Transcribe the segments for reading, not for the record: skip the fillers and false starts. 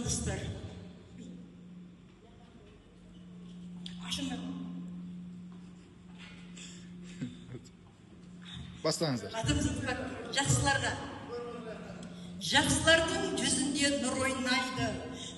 жолдастар. Бастаңыздар. Жақсыларға. Жақсылардың жүзінде нұр ойнайды.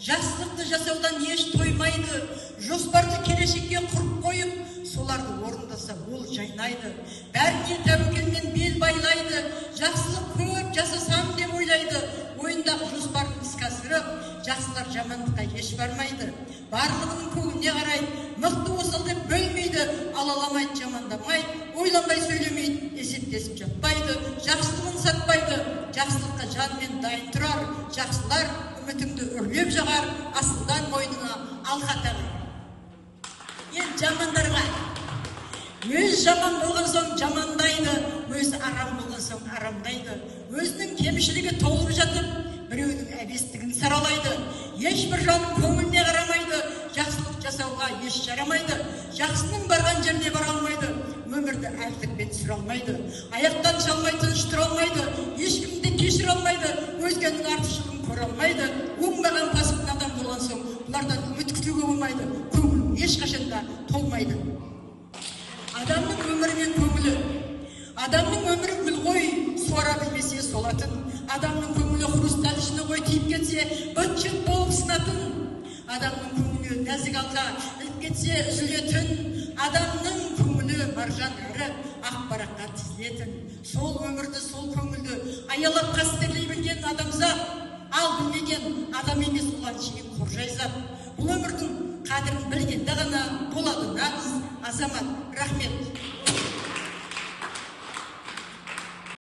Жақсылықты жасаудан еш тоймайды. Жоспарды келешекке құрып қойып, соларды орындаса ол жайнайды. Бәріне тәуекелмен бел байлайды. Жақсылық көп жасасам деп ойлайды. Ойындағы жоспарын іске асырып, жақсылар жамандыққа еш бармайды. Барлығының көгіне қарайды. Мықты осал деп бөлмейді. Алаламайды, жамандамайды. Ойланбай сөйлемейді, есептесіп жатпайды. Жақсылығын сатпайды. Жақсылыққа жанмен дайын тұрар. Жақсылар үмітіңді үрлеп жағар. Асылдан мойнына алға тағар. Енді жамандарға. Өз жаман болған соң жамандайды, өз арам болған соң арамдайды. Өзінің кемшілігі толып жатып, біреудің әбестігін саралайды. Ешбір жанның көңіліне қарамайды, жақсылық жасауға еш жарамайды. Жақсының барған жеріне бара алмайды, өмірді әлтікпен сүре алмайды. Аяқтан шалмай тыныш тұра алмайды, ешкімді кешіре алмайды, өзгенің артықшылығын көре алмайды. Оңбаған пасық адам болған соң, бұлардан үміт күтуге болмайды, көңіл ешқашанда толмайды. Адамның өмірі мен көңілі. Адамның өмірі гүл ғой, суара білмесе солатын. Адамның көңілі хрусталь ішіне ғой тиіп кетсе, быт-шыт болып сынатын. Адамның көңілі нәзік алға іліп кетсе үзілетін. Адамның көңілі маржан әрі ақпараққа тізілетін. Сол өмірді, сол көңілді аялап қастерлей білген адамзат, ал білмеген адам емес оған шейін қоржайзат. Бұл өмірдің қадірін білгенде ғана болады нағыз азамат. Рахмет.